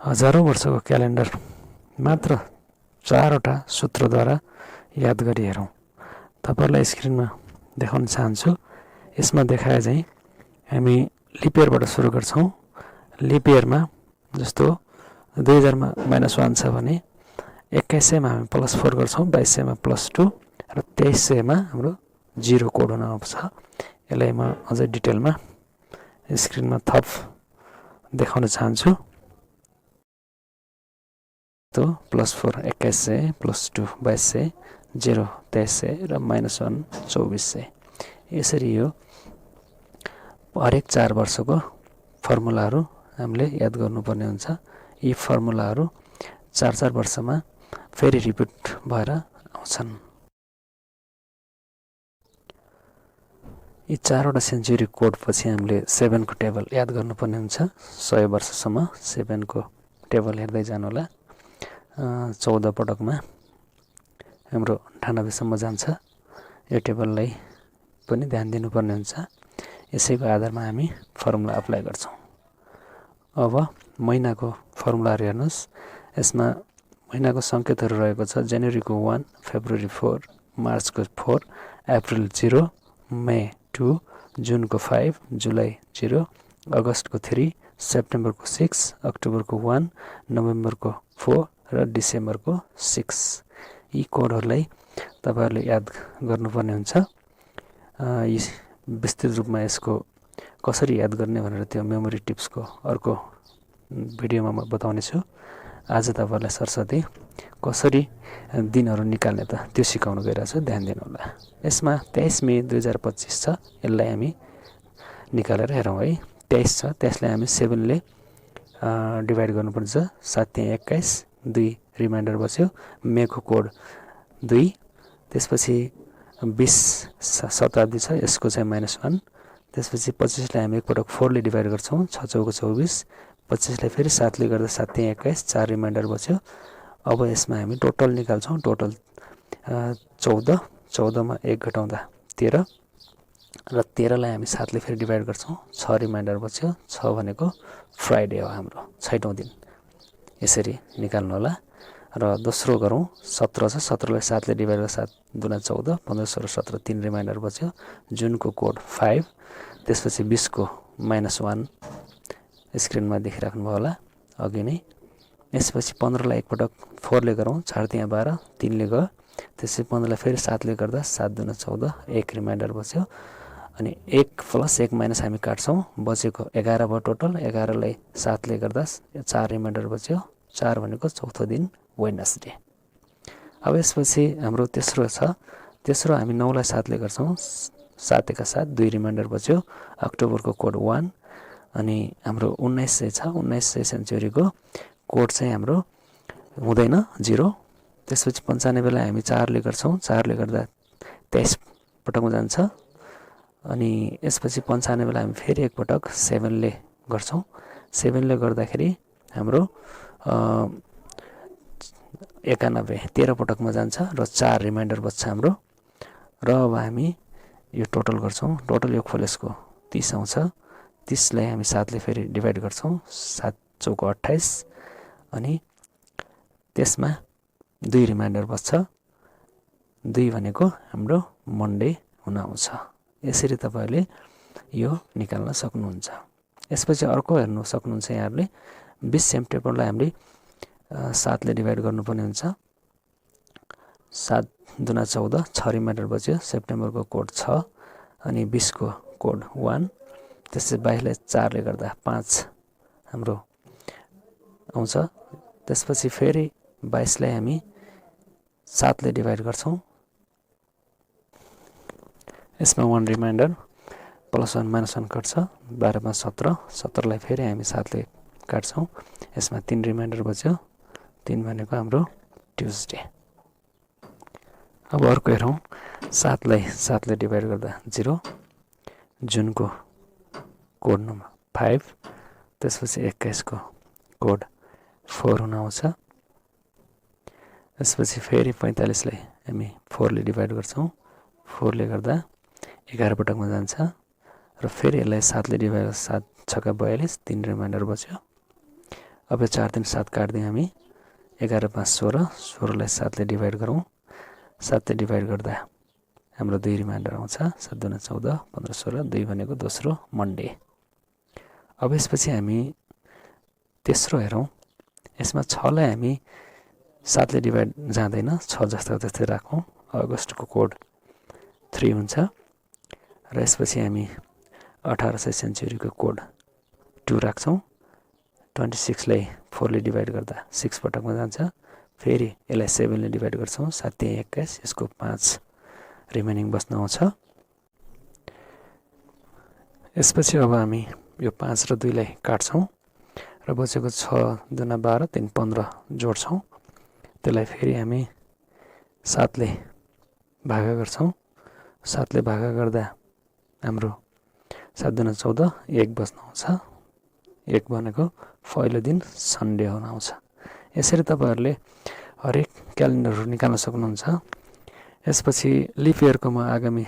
हजारौं वर्षको क्यालेन्डर मात्र 4वटा सूत्रद्वारा याद गरी हेरौँ। तपाईहरुलाई स्क्रिनमा देखाउन चाहन्छु। यसमा देखाए चाहिँ हामी लिप इयरबाट सुरु गर्छौँ। लिप इयरमा जस्तो 2000 मा -1 छ भने 2100 मा हामी +4 गर्छौँ, 2200 मा +2 र 2300 मा हाम्रो 0 कोड हुन आउँछ। यसलाई म अझै डिटेलमा स्क्रिनमा थप देखाउन चाहन्छु। तो +4 2100 +2 2200 0 2300 र -1 2400। यसरी यो हरेक 4 वर्षको फर्मुलाहरू हामीले याद गर्नुपर्ने हुन्छ। यी फर्मुलाहरू 4 वर्षमा फेरि रिपिट भएर आउँछन्। यी 4वटा सेन्चुरी कोड पछि हामीले 7 को टेबल याद गर्नुपर्ने हुन्छ। 100 वर्षसम्म 7 को टेबल हेर्दै जानु होला। 14 पटकमा हाम्रो 98 सम्म जान्छ। यो टेबललाई पनि ध्यान दिनुपर्ने हुन्छ। यसैको आधारमा हामी फर्मुला अप्लाई गर्छौँ। अब महिनाको फर्मुलाहरू हेर्नुस्। यसमा महिनाको सङ्केतहरू रहेको छ। जनवरीको 1, फेब्रुअरी 4, मार्चको 4, अप्रिल 0, मे 2, जुनको 5, जुलाई 0, अगस्तको 3, सेप्टेम्बरको 6, अक्टोबरको 1, नोभेम्बरको 4 र डिसेम्बरको 6। यी कोडहरूलाई तपाईहरुले याद गर्नुपर्ने हुन्छ। यी विस्तृत रूपमा यसको कसरी याद गर्ने भनेर त्यो मेमोरी टिप्सको अर्को भिडियोमा म बताउने छु। आज तपाईहरुलाई सरस्वती कसरी दिनहरू निकाल्ने त त्यो सिकाउन गइरहेको छु, ध्यान दिनु होला। यसमा 23 मे 2025 छ। यसलाई हामी निकालेर हेरौँ है। 23 छ, त्यसलाई हामी 7 ले डिभाइड गर्नुपर्छ। 7 त्यहाँ 21, 2 रिमाइन्डर बस्यो। मेको कोड 2, त्यसपछि 20 शताब्दी छ, यसको चाहिँ -1। त्यसपछि 25 लाई हामी एकपटक 4 ले डिभाइड गर्छौँ। 6 चौको 24, 25 लाई फेरि 7 ले गर्दा 7 त्यहाँ 21, 4 रिमाइन्डर बस्यो। अब यसमा हामी टोटल निकाल्छौँ। टोटल 14, 14 मा 1 घटाउँदा 13 र 13 लाई हामी 7 ले फेरि डिभाइड गर्छौँ। 6 रिमाइन्डर बस्यो। 6 भनेको फ्राइडे हो, हाम्रो 6औं दिन। यसरी निकाल्नु होला। र दोस्रो गरौँ। 17 छ, 17 लाई 7 ले डिभाइड गर्दा 7 दुना 14, 15 16 17 3 रिमाइन्डर बस्यो। जुनको कोड 5, त्यसपछि 20 को -1 स्क्रिनमा देखिराख्नुभयो होला अघि नै। यसपछि 15 लाई एकपटक 4 ले गरौँ। 4 त्यहाँ 12, 3 ले गयो। त्यसपछि 15 लाई फेरि 7 ले गर्दा 7 दुना 14, 1 रिमाइन्डर बस्यो। अनि 1 + 1 - हामी काट्छौँ। बचेको 11 भयो टोटल। 11 लाई 7 ले गर्दा 4 रिमाइन्डर बस्यो। 4 भनेको चौथो दिन, वेडनेसडे। अब यसपछि हाम्रो तेस्रो छ। तेस्रो हामी 9 लाई 7 ले गर्छौँ। 7 एका 7, 2 रिमाइन्डर बस्यो। अक्टोबरको कोड 1। अनि हाम्रो 1900 छ। 1900 सेन्चुरीको कोड चाहिँ हाम्रो हुँदैन, 0। त्यसपछि 95 लाई हामी 4 ले गर्छौँ। 4 ले गर्दा 23 पटकमा जान्छ। अनि यसपछि 95 लाई हामी फेरि एकपटक 7 ले गर्छौँ। 7 ले गर्दाखेरि हाम्रो 91 13 पटकमा जान्छ र 4 रिमाइन्डर बच्छ हाम्रो। र अब हामी यो टोटल गर्छौँ। टोटल यो खोलेसको 30 आउँछ। 30 लाई हामी 7 ले फेरि डिभाइड गर्छौँ। 7 चौको 28, अनि त्यसमा 2 रिमाइन्डर बस्छ। 2 भनेको हाम्रो मन्डे हुन आउँछ। यसरी तपाईले यो निकाल्न सक्नुहुन्छ। यसपछि अर्को हेर्नु सक्नुहुन्छ यहाँले। 20 सेप्टेम्बरलाई हामीले 7 ले डिभाइड गर्नुपर्ने हुन्छ। 7 दुना 14, 6 रिमाइन्डर बच्यो। सेप्टेम्बरको कोड 6, अनि 20 को कोड 1। त्यसपछि 22 लाई 4 ले गर्दा 5 हाम्रो आउँछ। त्यसपछि फेरि 22 लाई हामी 7 ले डिभाइड गर्छौँ। यसमा 1 रिमाइन्डर +1 -1 कट्छ। 12 मा 17, 17 लाई फेरि हामी 7 ले काट्छौँ। यसमा 3 रिमाइन्डर बच्यो। 3 भनेको हाम्रो ट्युजडे। अब अर्को हेरौँ। 7 लाई 7 ले डिभाइड गर्दा 0, जुनको कोड नम्बर 5, त्यसपछि 21 को कोड 4 हुन आउँछ। त्यसपछि फेरि 45 लाई हामी 4 ले डिभाइड गर्छौँ। 4 ले गर्दा 11 पटकमा जान्छ। र फेरि यसलाई 7 ले डिभाइड गर्दा 7 छक्का 42, 3 रिमाइन्डर बच्यो। अब 4 दिन 7 काट्दै हामी 11 5 16 16लाई 7ले डिभाइड गरौँ 7ले डिभाइड गर्दा हाम्रो 2 रिमाइन्डर आउँछ 7 दुना 14 15 16 2 भनेको दोस्रो मन्डे। अब यसपछि हामी तेस्रो हेरौँ। यसमा 6लाई हामी 7ले डिभाइड जाँदैन 6 जस्तो त्यस्तै राखौँ। अगस्तको कोड 3 हुन्छ र यसपछि हामी 1800 सेन्चुरीको कोड 2 राख्छौँ। 26लाई 4ले डिभाइड गर्दा 6 पटकमा जान्छ। फेरि यसलाई 7ले डिभाइड गर्छौँ 7 त्यहाँ 21 यसको 5 रिमेनिङ बस्न आउँछ। यसपछि अब हामी यो 5 र 2लाई काट्छौँ र बचेको 6 दुना 12 3 15 जोड्छौँ। त्यसलाई फेरि हामी 7ले भागा गर्छौँ। 7ले भागा गर्दा हाम्रो 7 दुना 14 1 बस्न आउँछ। 1 भनेको पहिलो दिन सन्डे हुन आउँछ। यसरी तपाईँहरूले हरेक क्यालेन्डरहरू निकाल्न सक्नुहुन्छ। यसपछि लिप इयरको म आगामी